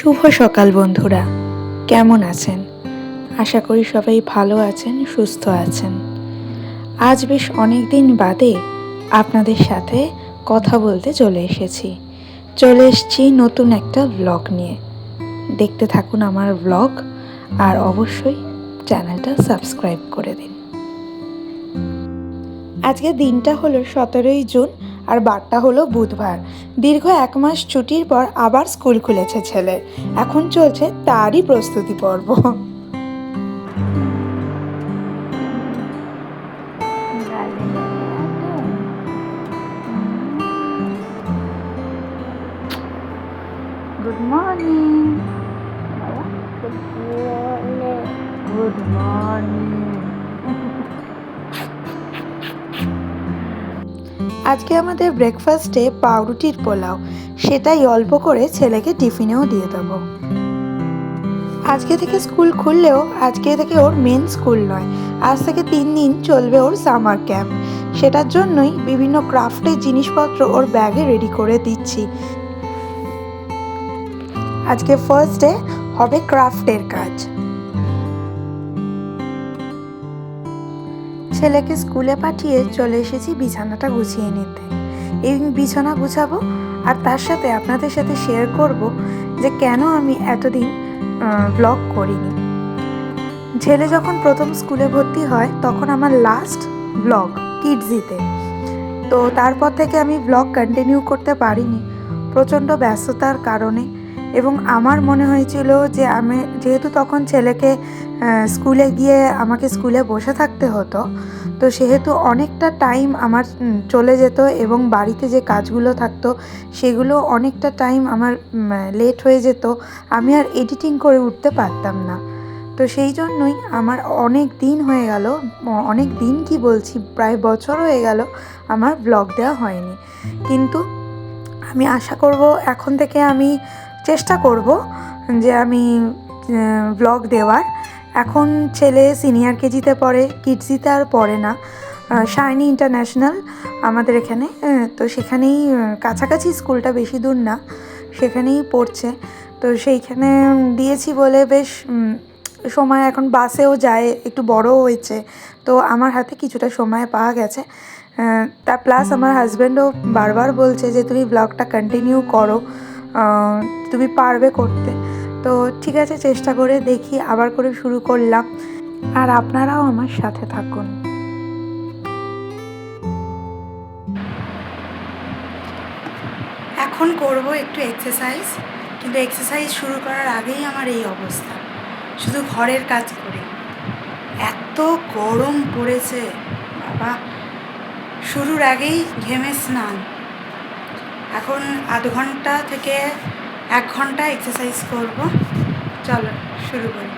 শুভ সকাল বন্ধুরা, কেমন আছেন? আশা করি সবাই ভালো আছেন, সুস্থ আছেন। আজ বেশ অনেক দিন বাদে আপনাদের সাথে কথা বলতে চলে এসেছি নতুন একটা ব্লগ নিয়ে। দেখতে থাকুন আমার ব্লগ আর অবশ্যই চ্যানেলটা সাবস্ক্রাইব করে দিন। আজকে দিনটা হলো 17ই জুন আর বারটা হলো বুধবার। দীর্ঘ 1 মাস ছুটির পর আবার স্কুল খুলেছে ছেলের। এখন চলছে তারই প্রস্তুতি পর্ব। Good morning. Good morning. আজকে আমাদের ব্রেকফাস্টে পাউরুটির পোলাও, সেটাই অল্প করে ছেলেকে টিফিনেও দিয়ে দেবো। আজকে থেকে স্কুল খুললেও আজকে থেকে ওর মেন স্কুল নয়, আজ থেকে 3 দিন চলবে ওর সামার ক্যাম্প। সেটার জন্যই বিভিন্ন ক্রাফটের জিনিসপত্র ওর ব্যাগে রেডি করে দিচ্ছি। আজকে ফার্স্ট ডে হবে ক্রাফটের কাজ। ছেলেকে স্কুলে পাঠিয়ে চলে এসেছি বিছানাটা গুছিয়ে নিতে। এই বিছানা গুছাবো আর তার সাথে আপনাদের সাথে শেয়ার করব যে কেন আমি এতদিন ব্লগ করিনি। ছেলে যখন প্রথম স্কুলে ভর্তি হয় তখন আমার লাস্ট ব্লগ কিডজিতে, তো তারপর থেকে আমি ব্লগ কন্টিনিউ করতে পারিনি প্রচণ্ড ব্যস্ততার কারণে। এবং আমার মনে হয়েছিল যে আমি যেহেতু তখন ছেলেকে স্কুলে গিয়ে আমাকে স্কুলে বসে থাকতে হতো, তো সেহেতু অনেকটা টাইম আমার চলে যেত এবং বাড়িতে যে কাজগুলো থাকতো সেগুলো অনেকটা টাইম আমার লেট হয়ে যেত, আমি আর এডিটিং করে উঠতে পারতাম না। তো সেই জন্যই আমার অনেক দিন হয়ে গেল, অনেক দিন কি বলছি, প্রায় বছর হয়ে গেল আমার ব্লগ দেওয়া হয়নি। কিন্তু আমি আশা করব এখন থেকে আমি চেষ্টা করব যে আমি ব্লগ দেওয়ার। এখন ছেলে সিনিয়র কেজিতে পড়ে, কিডজিতে আর পড়ে না। শাইনি ইন্টারন্যাশনাল আমাদের এখানে, তো সেখানেই কাছাকাছি, স্কুলটা বেশি দূর না, সেখানেই পড়ছে। তো সেইখানে দিয়েছি বলে বেশ সময়, এখন বাসেও যায়, একটু বড়ও হয়েছে, তো আমার হাতে কিছুটা সময় পাওয়া গেছে। তা প্লাস আমার হাজব্যান্ডও বারবার বলছে যে তুমি ব্লগটা কন্টিনিউ করো, তুমি পারবে করতে। তো ঠিক আছে, চেষ্টা করে দেখি, আবার করে শুরু করলাম। আর আপনারাও আমার সাথে থাকুন। এখন করব একটু এক্সারসাইজ, কিন্তু এক্সারসাইজ শুরু করার আগেই আমার এই অবস্থা, শুধু ঘরের কাজ করে। এত গরম পড়েছে বাবা, শুরুর আগেই ঘেমে স্নান। এখন আধ ঘন্টা থেকে 1 ঘন্টা এক্সারসাইজ করব। চলো শুরু করি।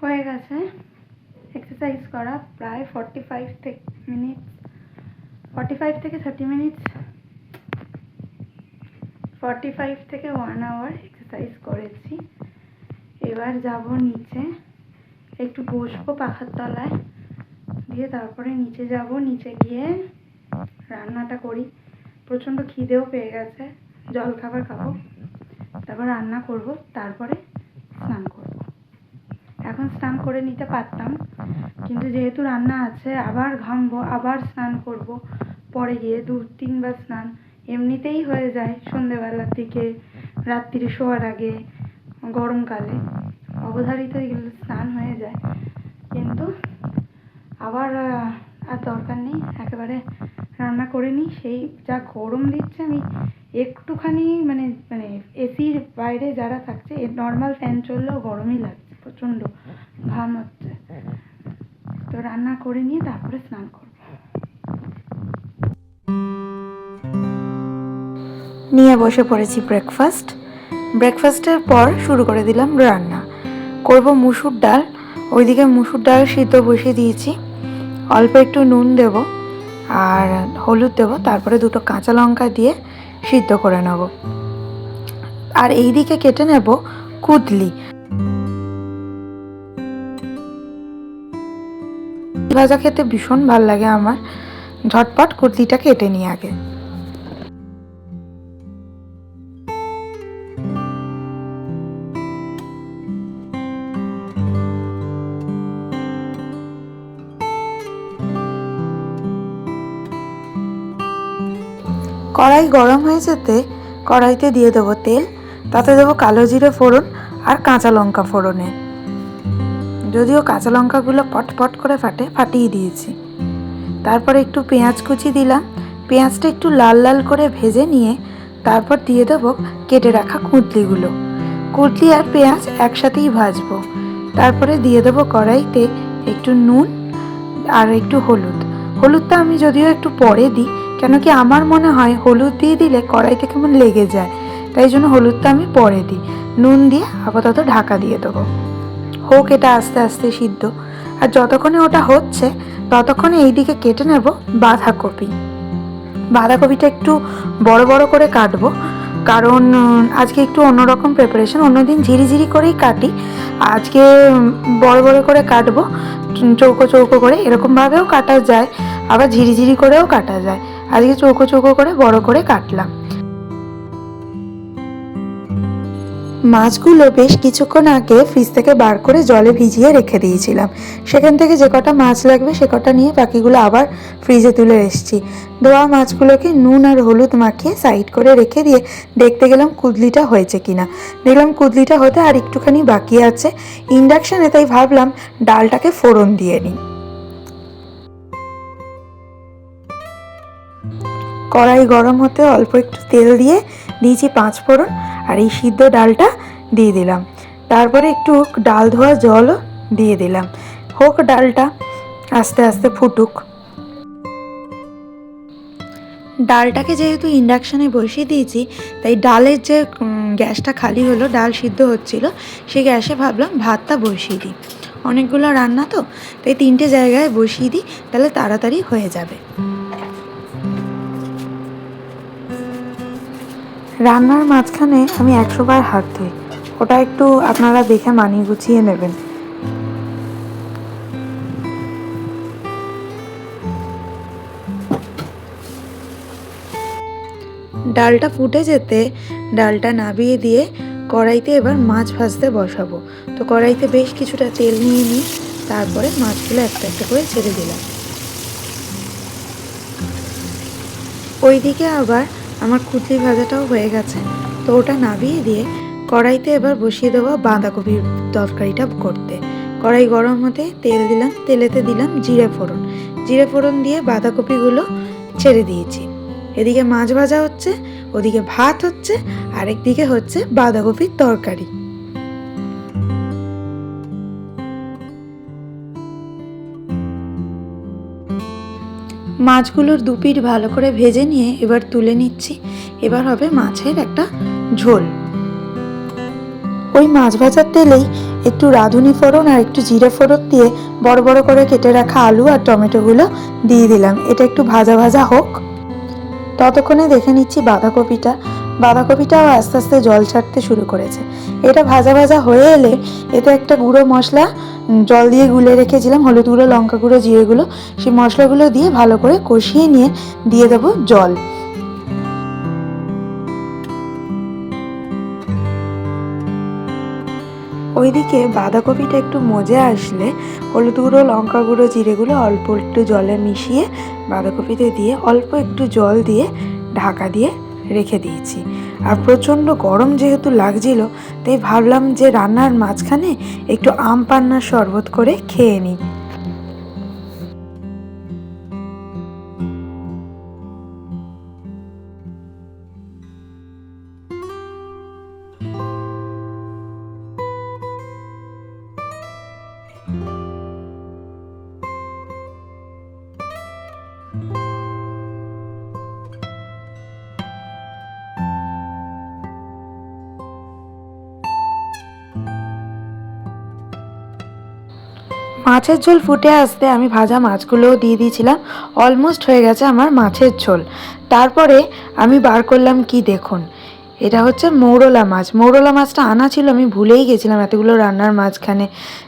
হয়ে গেছে এক্সারসাইজ করা, প্রায় 45 থেকে 30 মিনিট, 45 থেকে 1 আওয়ার এক্সারসাইজ করেছি। এবার যাব নিচে, একটু বসবো পাখার তলায়, দিয়ে তারপরে নিচে যাব। নিচে গিয়ে রান্নাটা করি, প্রচণ্ড খিদেও পেয়ে গেছে, জলখাবার খাবো, তারপর রান্না করব, তারপরে স্নান করব। এখন স্নান করে নিতে পারতাম, কিন্তু যেহেতু রান্না আছে, আবার ঘামবো, আবার স্নান করব, পরে গিয়ে 2-3 বার স্নান এমনিতেই হয়ে যায় সন্ধেবেলার দিকে, রাত্রিরে শোয়ার আগে, গরমকালে অবধারিত এগুলো স্নান হয়ে যায়। কিন্তু আবার আর দরকার নেই, একেবারে রান্না করে নিই। সেই যা গরম দিচ্ছে, আমি একটুখানি মানে মানে এসির বাইরে যারা থাকছে, নর্মাল ফ্যান চললেও গরমই লাগছে, প্রচণ্ড ঘাম হচ্ছে। তো রান্না করে নিয়ে তারপরে স্নান করব। নিয়ে বসে পড়েছি ব্রেকফাস্টের পর শুরু করে দিলাম রান্না। করব মুসুর ডাল। ওইদিকে মুসুর ডাল সিদ্ধ বসিয়ে দিয়েছি। অল্প একটু নুন দেব আর হলুদ দেব, তারপরে 2টো কাঁচা লঙ্কা দিয়ে সিদ্ধ করে নেব। আর এইদিকে কেটে নেব কুদলি। ভাজা খেতে ভীষণ ভাল লাগে আমার। ঝটপট কুদলিটা কেটে নিই আগে। কড়াই গরম হয়ে যেতে কড়াইতে দিয়ে দেবো তেল, তাতে দেবো কালো জিরে ফোড়ন আর কাঁচা লঙ্কা ফোড়নে। যদিও কাঁচা লঙ্কাগুলো পট করে ফাটিয়ে দিয়েছি। তারপরে একটু পেঁয়াজ কুচি দিলাম। পেঁয়াজটা একটু লাল লাল করে ভেজে নিয়ে তারপর দিয়ে দেবো কেটে রাখা কুদলি আর পেঁয়াজ একসাথেই ভাজবো। তারপরে দিয়ে দেবো কড়াইতে একটু নুন আর একটু হলুদটা আমি যদিও একটু পরে দিই, কেন কি আমার মনে হয় হলুদ দিয়ে দিলে কড়াইতে কেমন লেগে যায়, তাই জন্য হলুদটা আমি পরে দিই। নুন দিয়ে আপাতত ঢাকা দিয়ে দেবো। হোক এটা আস্তে আস্তে সিদ্ধ। আর যতক্ষণে ওটা হচ্ছে ততক্ষণে এইদিকে কেটে নেব বাঁধাকপিটা একটু বড় বড় করে কাটবো, কারণ আজকে একটু অন্যরকম প্রিপারেশন। অন্যদিন ঝিরিঝিরি করেই কাটি, আজকে বড় বড় করে কাটবো, চৌকো চৌকো করে। এরকমভাবেও কাটা যায়, আবার ঝিরিঝিরি করেও কাটা যায়। আজকে চৌকো চৌকো করে বড় করে কাটলাম। মাছগুলো বেশ কিছুক্ষণ আগে ফ্রিজ থেকে বার করে জলে ভিজিয়ে রেখে দিয়েছিলাম। সেখান থেকে যে কটা মাছ লাগবে সে কটা নিয়ে বাকিগুলো আবার ফ্রিজে তুলে এসেছি। ধোয়া মাছগুলোকে নুন আর হলুদ মাখিয়ে সাইড করে রেখে দিয়ে দেখতে গেলাম কুদলিটা হয়েছে কিনা। দেখলাম কুদলিটা হতে আর একটুখানি বাকি আছে ইন্ডাকশানে, তাই ভাবলাম ডালটাকে ফোড়ন দিয়ে নিই। কড়াই গরম হতে অল্প একটু তেল দিয়ে দিয়েছি 5 ফোড়ন, আর এই সিদ্ধ ডালটা দিয়ে দিলাম। তারপরে একটু ডাল ধোয়া জলও দিয়ে দিলাম। হোক ডালটা আস্তে আস্তে ফুটুক। ডালটাকে যেহেতু ইন্ডাকশানে বসিয়ে দিয়েছি, তাই ডালের যে গ্যাসটা খালি হলো, ডাল সিদ্ধ হচ্ছিল, সেই গ্যাসে ভাবলাম ভাতটা বসিয়ে দিই। অনেকগুলো রান্না তো, তাই 3টে জায়গায় বসিয়ে দিই, তাহলে তাড়াতাড়ি হয়ে যাবে। রান্নার মাঝখানে আমি 100 বার হাত ধুই, ওটা একটু আপনারা দেখে মানিয়ে গুছিয়ে নেবেন। ডালটা ফুটে যেতে ডালটা নাবিয়ে দিয়ে কড়াইতে এবার মাছ ভাজতে বসাবো। তো কড়াইতে বেশ কিছুটা তেল নিয়ে নিই, তারপরে মাছগুলো একটা একটা করে ছেড়ে দিলাম। ওইদিকে আবার আমার কুদলি ভাজাটাও হয়ে গেছে, তো ওটা নাবিয়ে দিয়ে কড়াইতে এবার বসিয়ে দেবো বাঁধাকপির তরকারিটা করতে। কড়াই গরম হতে তেল দিলাম, তেলেতে দিলাম জিরে ফোড়ন দিয়ে বাঁধাকপিগুলো ছেড়ে দিয়েছি। এদিকে মাছ ভাজা হচ্ছে, ওদিকে ভাত হচ্ছে, আরেকদিকে হচ্ছে বাঁধাকপির তরকারি। মাছগুলোর 2 পিঠ ভালো করে ভেজে নিয়ে এবার তুলে নিচ্ছি। এবার হবে মাছের একটা ঝোল। ওই মাছ ভাজার তেলেই একটু রাঁধুনি ফোড়ন আর একটু জিরে ফোড়ন দিয়ে বড় বড় করে কেটে রাখা আলু আর টমেটোগুলো দিয়ে দিলাম। এটা একটু ভাজা ভাজা হোক। ততক্ষণে দেখে নিচ্ছি বাঁধাকপিটাও আস্তে আস্তে জল ছাড়তে শুরু করেছে। এটা ভাজা ভাজা হয়ে এলে এতে একটা গুঁড়ো মশলা জল দিয়ে গুলে রেখেছিলাম, হলুদ গুঁড়ো, লঙ্কা গুঁড়ো, জিরে গুঁড়ো, সেই মশলাগুলো দিয়ে ভালো করে কষিয়ে নিয়ে দিয়ে দেবো জল। ওইদিকে বাঁধাকপিটা একটু মজে আসলে হলুদ গুঁড়ো, লঙ্কা গুঁড়ো, জিরে গুঁড়ো অল্প একটু জলে মিশিয়ে বাঁধাকপিতে দিয়ে অল্প একটু জল দিয়ে ঢাকা দিয়ে রেখে দিয়েছি। আর প্রচণ্ড গরম যেহেতু লাগছিল, তাই ভাবলাম যে রান্নার মাঝখানে একটু আম পান্নার শরবত করে খেয়ে নিই। মাছের ঝোল ফুটে আসতে আমি ভাজা মাছগুলোও দিয়ে দিয়েছিলাম। অলমোস্ট হয়ে গেছে আমার মাছের ঝোল। তারপরে আমি বার করলাম কি দেখুন, এটা হচ্ছে মৌরলা মাছ। মৌরলা মাছটা আনা ছিল, আমি ভুলেই গেছিলাম এতগুলো রান্নার মাঝখানে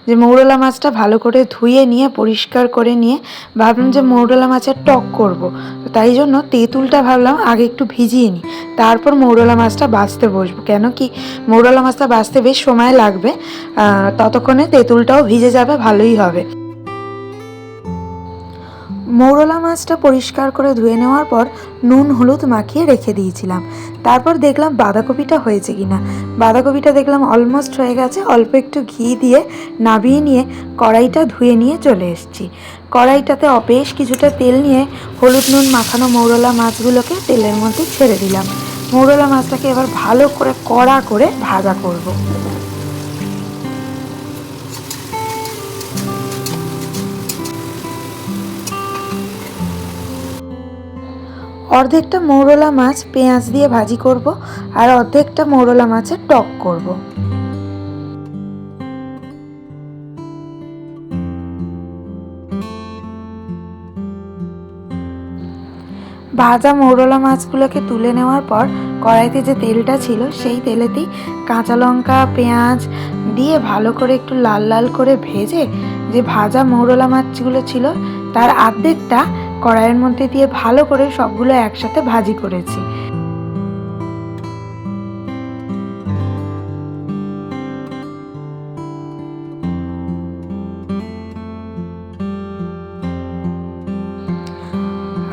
যে মৌরলা মাছটা ভালো করে ধুয়ে নিয়ে পরিষ্কার করে নিয়ে ভাবলাম যে মৌরলা মাছের টক করব। তো তাই জন্য তেঁতুলটা ভাবলাম আগে একটু ভিজিয়ে নিই, তারপর মৌরলা মাছটা বাছতে বসবো। কেন কি মৌরলা মাছটা বাছতে বেশ সময় লাগবে, ততক্ষণে তেঁতুলটাও ভিজে যাবে, ভালোই হবে। মৌরলা মাছটা পরিষ্কার করে ধুয়ে নেওয়ার পর নুন হলুদ মাখিয়ে রেখে দিয়েছিলাম। তারপর দেখলাম বাঁধাকপিটা হয়েছে কিনা। বাঁধাকপিটা দেখলাম অলমোস্ট হয়ে গেছে। অল্প একটু ঘি দিয়ে নাবিয়ে নিয়ে কড়াইটা ধুয়ে নিয়ে চলে এসেছি। কড়াইটাতে বেশ কিছুটা তেল নিয়ে হলুদ নুন মাখানো মৌরলা মাছগুলোকে তেলের মধ্যে ছেড়ে দিলাম। মৌরলা মাছটাকে এবার ভালো করে কড়া করে ভাজা করব। অর্ধেকটা মৌরলা মাছ পেঁয়াজ দিয়ে ভাজি করব, আর অর্ধেকটা মৌরলা মাছের টক করব। ভাজা মৌরলা মাছগুলোকে তুলে নেওয়ার পর কড়াইতে যে তেলটা ছিল সেই তেলেতেই কাঁচা লঙ্কা পেঁয়াজ দিয়ে ভালো করে একটু লাল লাল করে ভেজে যে ভাজা মৌরলা মাছগুলো ছিল তার অর্ধেকটা কড়াইয়ের মধ্যে দিয়ে ভালো করে সবগুলো একসাথে ভাজি করেছি।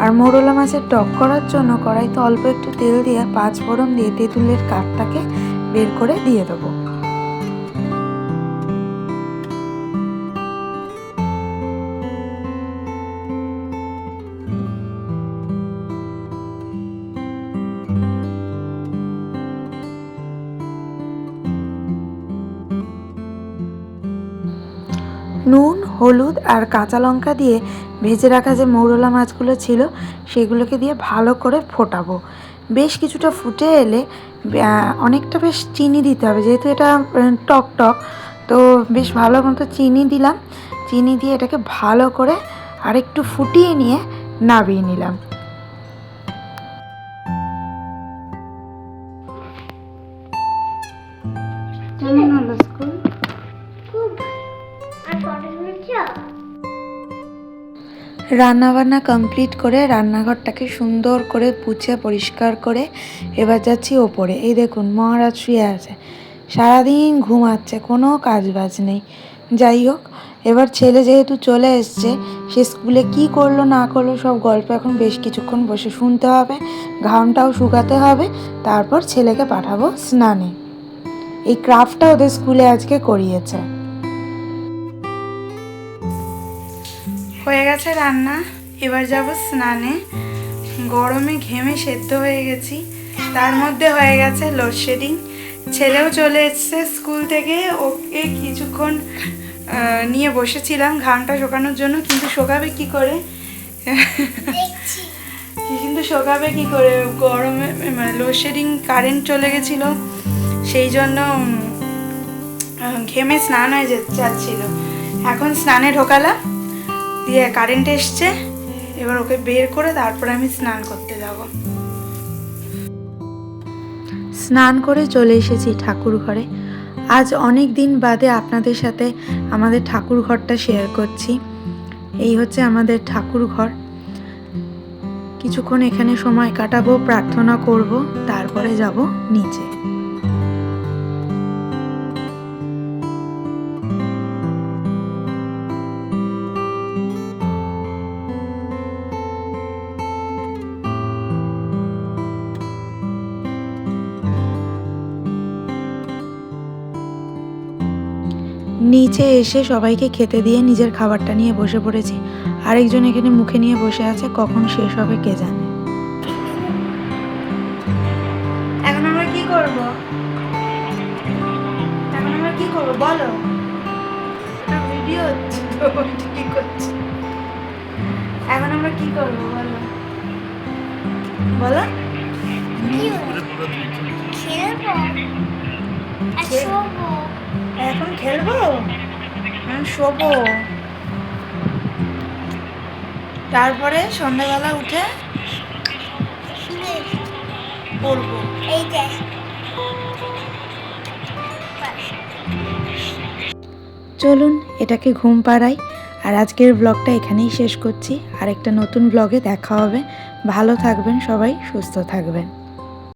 আর মৌরলা মাছের টক করার জন্য কড়াইতে অল্প একটু তেল দিয়ে 5 ফোড়ন দিয়ে তেঁতুলের কাঠটাকে বের করে দিয়ে দেবো। নুন হলুদ আর কাঁচা লঙ্কা দিয়ে ভেজে রাখা যে মৌরলা মাছগুলো ছিল সেগুলোকে দিয়ে ভালো করে ফোটাবো। বেশ কিছুটা ফুটে এলে অনেকটা বেশ চিনি দিতে হবে, যেহেতু এটা টক টক, তো বেশ ভালো মতো চিনি দিলাম। চিনি দিয়ে এটাকে ভালো করে আরেকটু ফুটিয়ে নিয়ে নামিয়ে নিলাম। কেমন হলো স্কুল? রান্নাবান্না কমপ্লিট করে রান্নাঘরটাকে সুন্দর করে পুছে পরিষ্কার করে এবার যাচ্ছি ওপরে। এই দেখুন মহারাজ শুয়ে আছে, সারাদিন ঘুমাচ্ছে, কোনো কাজ বাজ নেই। যাই হোক, এবার ছেলে যেহেতু চলে এসছে, সে স্কুলে কি করলো না করলো সব গল্প এখন বেশ কিছুক্ষণ বসে শুনতে হবে, ঘামটাও শুকাতে হবে, তারপর ছেলেকে পাঠাবো স্নানে। এই ক্রাফটটা ওদের স্কুলে আজকে করিয়েছে। হয়ে গেছে রান্না, এবার যাব স্নানে। গরমে ঘেমে সেদ্ধ হয়ে গেছি, তার মধ্যে হয়ে গেছে লোডশেডিং। ছেলেও চলে এসছে স্কুল থেকে, ওকে কিছুক্ষণ নিয়ে বসেছিলাম ঘামটা শোকানোর জন্য, কিন্তু শোকাবে কি করে গরমে, মানে লোডশেডিং, কারেন্ট চলে গেছিলো, সেই জন্য ঘেমে স্নান হয়ে যাচ্ছিল। এখন স্নানে ঢোকালাম, দিয়ে কারেন্ট এসছে, এবার ওকে বের করে তারপরে আমি স্নান করতে যাব। স্নান করে চলে এসেছি ঠাকুর ঘরে। আজ অনেক দিন বাদে আপনাদের সাথে আমাদের ঠাকুর ঘরটা শেয়ার করছি। এই হচ্ছে আমাদের ঠাকুর ঘর। কিছুক্ষণ এখানে সময় কাটাবো, প্রার্থনা করব, তারপরে যাব নিচে। নিচে এসে সবাইকে খেতে দিয়ে নিজের খাবারটা নিয়ে বসে পড়েছি। আরেকজন এখানে মুখে নিয়ে বসে আছে, কখন শেষ হবে কে জানে। এখন আমরা কি করব বলো? ভিডিও ঠিক করছি। এখন আমরা কি করব বলো? বলো। এখন খেলবো, শোবো। তারপরে সন্ধ্যাবেলা উঠে পড়বো। চলুন এটাকে ঘুম পাড়াই। আর আজকের ব্লগটা এখানেই শেষ করছি। আর একটা নতুন ব্লগে দেখা হবে। ভালো থাকবেন সবাই, সুস্থ থাকবেন।